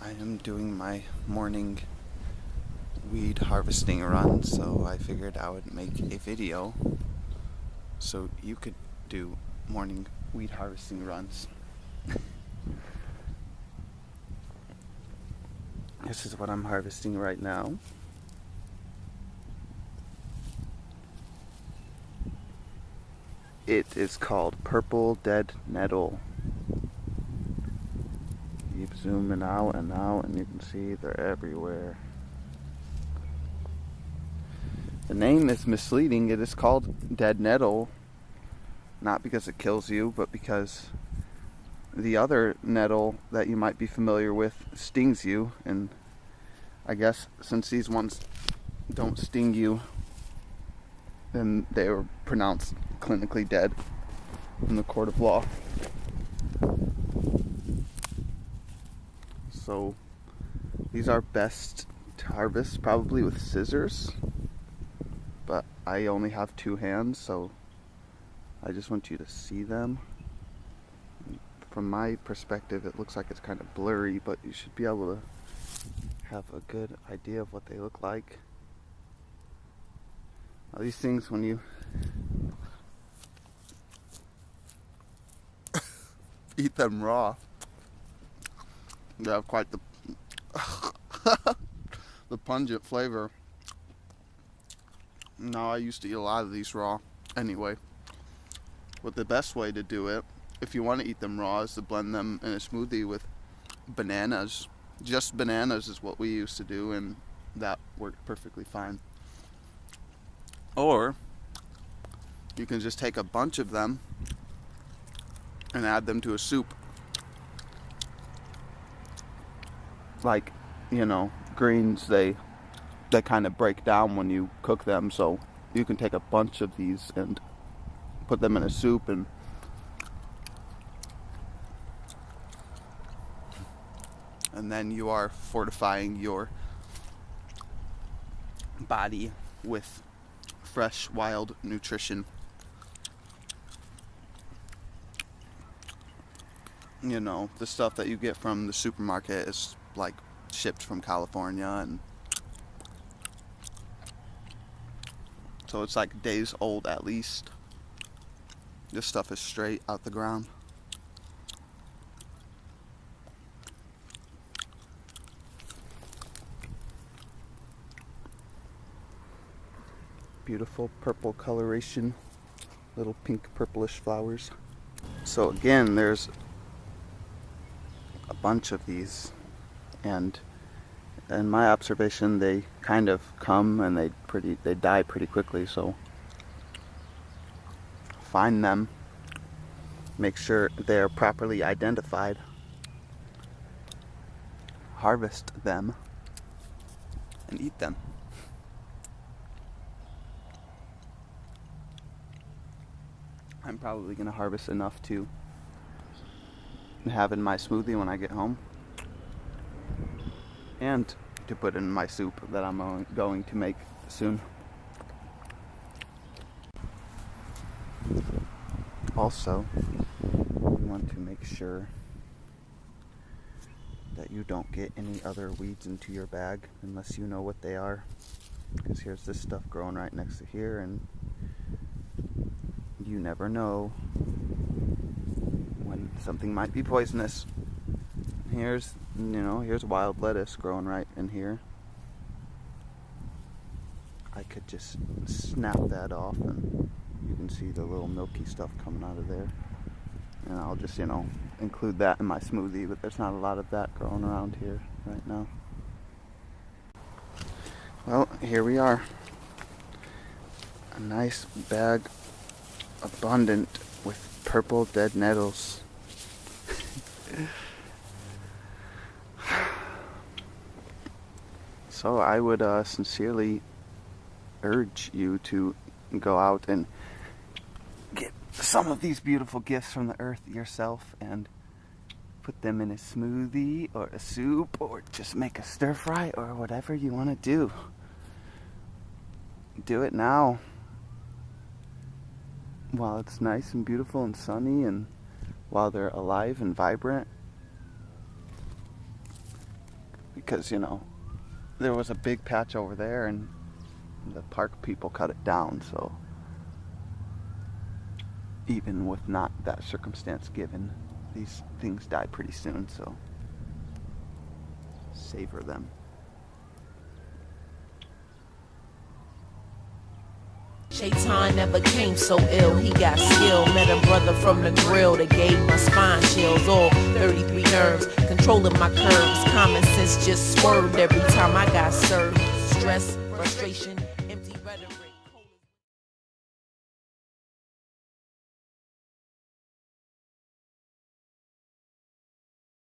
I am doing my morning weed harvesting run, so I figured I would make a video so you could do morning weed harvesting runs. This is what I'm harvesting right now. It is called purple dead nettle. Keep zooming out and out, and you can see they're everywhere. The name is misleading. It is called dead nettle, not because it kills you, but because the other nettle that you might be familiar with stings you, and I guess since these ones don't sting you, then they were pronounced clinically dead in the court of law. So these are best to harvest probably with scissors, but I only have two hands, so I just want you to see them. From my perspective, it looks like it's kind of blurry, but you should be able to have a good idea of what they look like. Now, these things, when you eat them raw, they have quite the the pungent flavor. Now, I used to eat a lot of these raw anyway, but the best way to do it, if you want to eat them raw, is to blend them in a smoothie with bananas. Just bananas is what we used to do, and that worked perfectly fine. Or you can just take a bunch of them and add them to a soup. Like, greens, they kind of break down when you cook them, so you can take a bunch of these and put them in a soup, and then you are fortifying your body with fresh, wild nutrition. The stuff that you get from the supermarket is like shipped from California, and so it's like days old at least. This stuff is straight out the ground. Beautiful purple coloration, little pink purplish flowers. So again, there's a bunch of these, and in my observation, they kind of come and they die pretty quickly. So find them, make sure they're properly identified, harvest them, and eat them. I'm probably going to harvest enough to have in my smoothie when I get home, and to put in my soup that I'm going to make soon. Also, you want to make sure that you don't get any other weeds into your bag unless you know what they are, because here's this stuff growing right next to here, and you never know when something might be poisonous. Here's wild lettuce growing right in here. I could just snap that off, and you can see the little milky stuff coming out of there. And I'll just, include that in my smoothie, but there's not a lot of that growing around here right now. Well, here we are. A nice bag, abundant with purple dead nettles. So I would sincerely urge you to go out and get some of these beautiful gifts from the earth yourself and put them in a smoothie or a soup, or just make a stir fry, or whatever you want to do. Do it now while it's nice and beautiful and sunny, and while they're alive and vibrant. because, you know, there was a big patch over there and the park people cut it down, so even with not that circumstance given, these things die pretty soon, so savor them. Shaitan never came so ill, he got skill. Met a brother from the grill that gave my spine chills. All 33 nerves, controlling my curves. Common sense just swerved every time I got served. Stress, frustration.